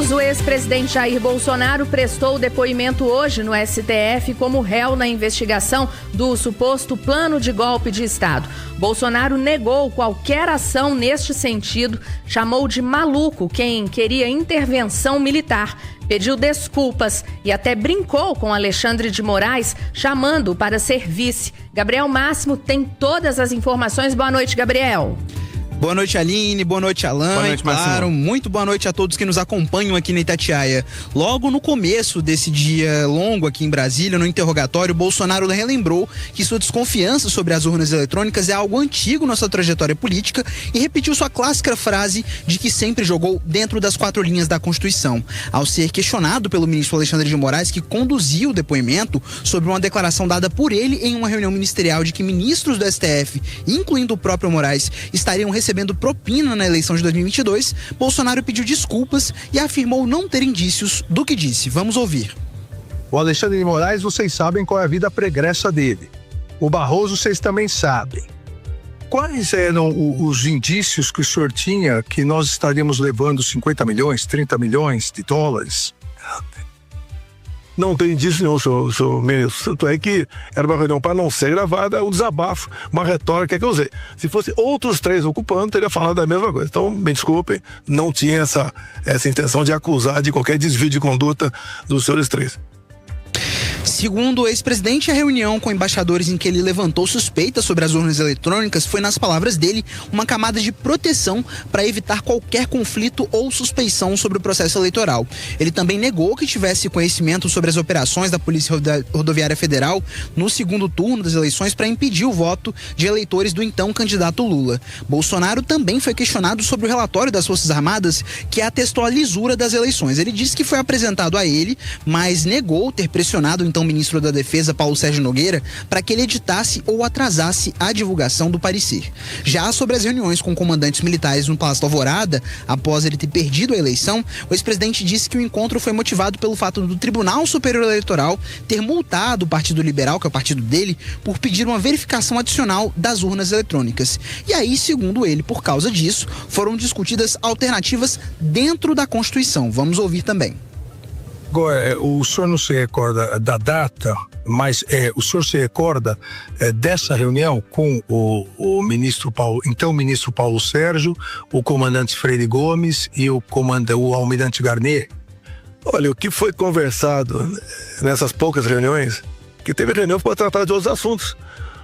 Unidos, o ex-presidente Jair Bolsonaro prestou depoimento hoje no STF como réu na investigação do suposto plano de golpe de Estado. Bolsonaro negou qualquer ação neste sentido, chamou de maluco quem queria intervenção militar, pediu desculpas e até brincou com Alexandre de Moraes, chamando-o para ser vice. Gabriel Máximo tem todas as informações. Boa noite, Gabriel. Boa noite, Aline. Boa noite, Alan. Boa noite, claro, muito boa noite a todos que nos acompanham aqui na Itatiaia. Logo no começo desse dia longo aqui em Brasília, no interrogatório, Bolsonaro relembrou que sua desconfiança sobre as urnas eletrônicas é algo antigo na sua trajetória política e repetiu sua clássica frase de que sempre jogou dentro das 4 linhas da Constituição. Ao ser questionado pelo ministro Alexandre de Moraes, que conduziu o depoimento sobre uma declaração dada por ele em uma reunião ministerial de que ministros do STF, incluindo o próprio Moraes, estariam recebendo propina na eleição de 2022, Bolsonaro pediu desculpas e afirmou não ter indícios do que disse. Vamos ouvir. O Alexandre de Moraes, vocês sabem qual é a vida pregressa dele. O Barroso, vocês também sabem. Quais eram os indícios que o senhor tinha que nós estaríamos levando 50 milhões, 30 milhões de dólares? Não tem indício nenhum, senhor ministro. Tanto é que era uma reunião para não ser gravada, um desabafo, uma retórica que eu usei. Se fosse outros 3 ocupando, teria falado a mesma coisa. Então, me desculpem, não tinha essa intenção de acusar de qualquer desvio de conduta dos senhores 3. Segundo o ex-presidente, a reunião com embaixadores em que ele levantou suspeitas sobre as urnas eletrônicas foi, nas palavras dele, uma camada de proteção para evitar qualquer conflito ou suspeição sobre o processo eleitoral. Ele também negou que tivesse conhecimento sobre as operações da Polícia Rodoviária Federal no segundo turno das eleições para impedir o voto de eleitores do então candidato Lula. Bolsonaro também foi questionado sobre o relatório das Forças Armadas que atestou a lisura das eleições. Ele disse que foi apresentado a ele, mas negou ter pressionado o então ministro da Defesa, Paulo Sérgio Nogueira, para que ele editasse ou atrasasse a divulgação do parecer. Já sobre as reuniões com comandantes militares no Palácio da Alvorada, após ele ter perdido a eleição, o ex-presidente disse que o encontro foi motivado pelo fato do Tribunal Superior Eleitoral ter multado o Partido Liberal, que é o partido dele, por pedir uma verificação adicional das urnas eletrônicas. E aí, segundo ele, por causa disso, foram discutidas alternativas dentro da Constituição. Vamos ouvir também. Agora, o senhor não se recorda da data, mas o senhor se recorda dessa reunião com o ministro Paulo Sérgio, o comandante Freire Gomes e o almirante Garnier? Olha, o que foi conversado nessas poucas reuniões, que teve reunião para tratar de outros assuntos.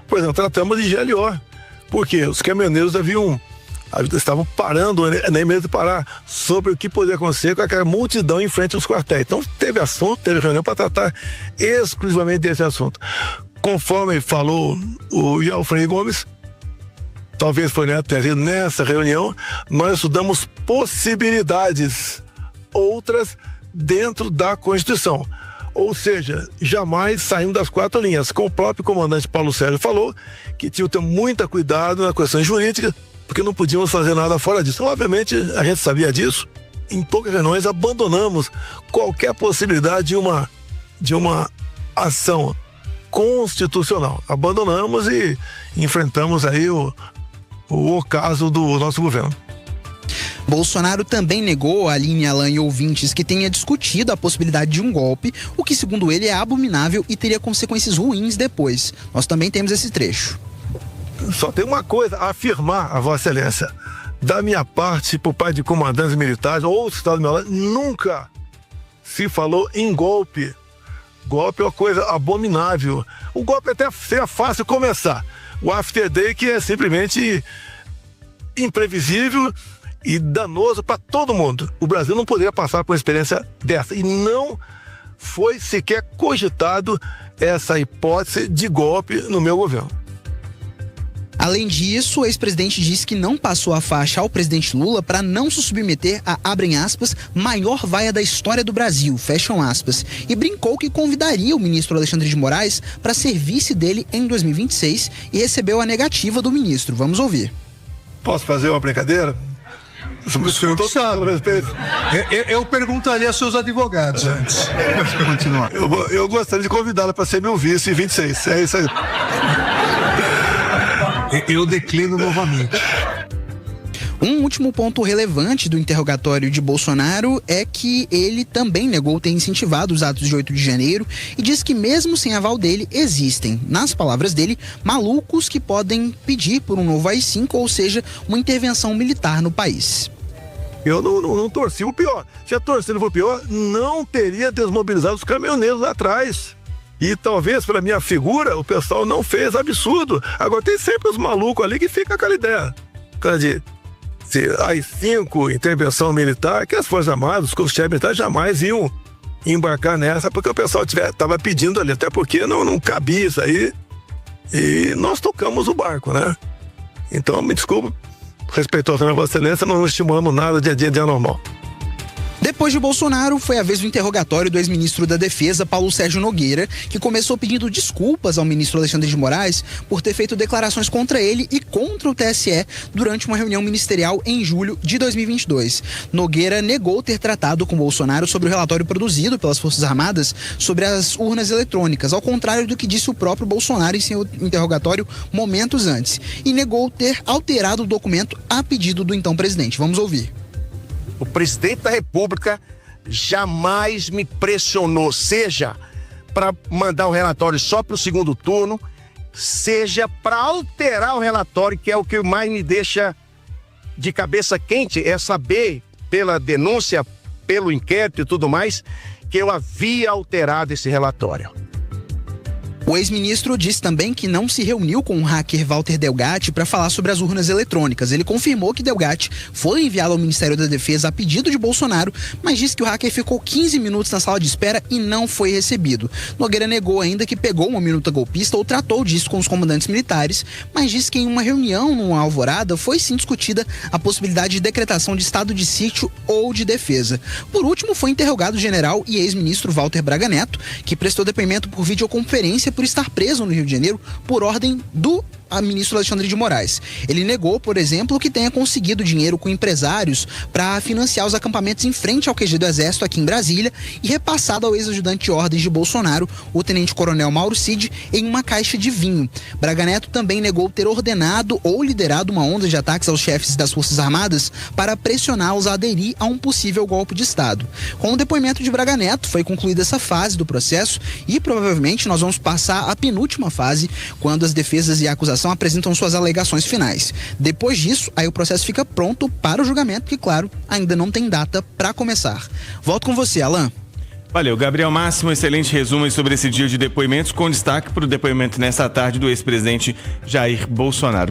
Por exemplo, tratamos de GLO, porque os caminhoneiros estavam parando, nem mesmo de parar, sobre o que poderia acontecer com aquela multidão em frente aos quartéis. Então teve reunião para tratar exclusivamente desse assunto. Conforme falou o Freire Gomes, talvez foi nessa reunião, nós estudamos possibilidades outras dentro da Constituição. Ou seja, jamais saímos das 4 linhas. Como o próprio comandante Paulo Sérgio falou, que tinha que ter muito cuidado na questão jurídica, porque não podíamos fazer nada fora disso. Obviamente, a gente sabia disso. Em poucas reuniões, abandonamos qualquer possibilidade de uma ação constitucional. Abandonamos e enfrentamos aí o ocaso do nosso governo. Bolsonaro também negou a Aline, Alan e ouvintes que tenha discutido a possibilidade de um golpe, o que, segundo ele, é abominável e teria consequências ruins depois. Nós também temos esse trecho. Só tem uma coisa a afirmar, a Vossa Excelência. Da minha parte, por parte de comandantes militares ou Estado do meu lado, nunca se falou em golpe. Golpe é uma coisa abominável. O golpe até seria fácil começar. O After Day, que é simplesmente imprevisível e danoso para todo mundo. O Brasil não poderia passar por uma experiência dessa. E não foi sequer cogitado essa hipótese de golpe no meu governo. Além disso, o ex-presidente disse que não passou a faixa ao presidente Lula para não se submeter a, abrem aspas, maior vaia da história do Brasil, fecham aspas, e brincou que convidaria o ministro Alexandre de Moraes para ser vice dele em 2026 e recebeu a negativa do ministro. Vamos ouvir. Posso fazer uma brincadeira? O senhor que sabe. Eu perguntaria aos seus advogados antes. Continuar. Eu gostaria de convidá-la para ser meu vice em 26. É isso aí. Eu declino novamente. Um último ponto relevante do interrogatório de Bolsonaro é que ele também negou ter incentivado os atos de 8 de janeiro e diz que mesmo sem aval dele, existem, nas palavras dele, malucos que podem pedir por um novo AI-5, ou seja, uma intervenção militar no país. Eu não torci o pior. Se a torcida for pior, não teria desmobilizado os caminhoneiros lá atrás. E talvez, pela minha figura, o pessoal não fez absurdo. Agora tem sempre os malucos ali que ficam com aquela ideia. Se AI-5, intervenção militar, que as Forças Armadas, os corpos militares jamais iam embarcar nessa, porque o pessoal estava pedindo ali, até porque não cabia isso aí, e nós tocamos o barco, né? Então, me desculpa, respeitosamente, Vossa Excelência, não estimulamos nada de dia normal. Depois de Bolsonaro, foi a vez do interrogatório do ex-ministro da Defesa, Paulo Sérgio Nogueira, que começou pedindo desculpas ao ministro Alexandre de Moraes por ter feito declarações contra ele e contra o TSE durante uma reunião ministerial em julho de 2022. Nogueira negou ter tratado com Bolsonaro sobre o relatório produzido pelas Forças Armadas sobre as urnas eletrônicas, ao contrário do que disse o próprio Bolsonaro em seu interrogatório momentos antes, e negou ter alterado o documento a pedido do então presidente. Vamos ouvir. O presidente da República jamais me pressionou, seja para mandar o relatório só para o segundo turno, seja para alterar o relatório, que é o que mais me deixa de cabeça quente, é saber, pela denúncia, pelo inquérito e tudo mais, que eu havia alterado esse relatório. O ex-ministro disse também que não se reuniu com o hacker Walter Delgatti para falar sobre as urnas eletrônicas. Ele confirmou que Delgatti foi enviado ao Ministério da Defesa a pedido de Bolsonaro, mas disse que o hacker ficou 15 minutos na sala de espera e não foi recebido. Nogueira negou ainda que pegou uma minuta golpista ou tratou disso com os comandantes militares, mas disse que em uma reunião numa alvorada foi sim discutida a possibilidade de decretação de estado de sítio ou de defesa. Por último, foi interrogado o general e ex-ministro Walter Braga Neto, que prestou depoimento por videoconferência por estar preso no Rio de Janeiro por ordem do ministro Alexandre de Moraes. Ele negou, por exemplo, que tenha conseguido dinheiro com empresários para financiar os acampamentos em frente ao QG do Exército aqui em Brasília e repassado ao ex-ajudante de ordens de Bolsonaro, o tenente-coronel Mauro Cid, em uma caixa de vinho. Braga Neto também negou ter ordenado ou liderado uma onda de ataques aos chefes das Forças Armadas para pressioná-los a aderir a um possível golpe de Estado. Com o depoimento de Braga Neto, foi concluída essa fase do processo e provavelmente nós vamos passar a penúltima fase, quando as defesas e a acusação apresentam suas alegações finais. Depois disso, aí o processo fica pronto para o julgamento, que, claro, ainda não tem data para começar. Volto com você, Alan. Valeu, Gabriel Máximo, excelente resumo sobre esse dia de depoimentos, com destaque para o depoimento nessa tarde do ex-presidente Jair Bolsonaro.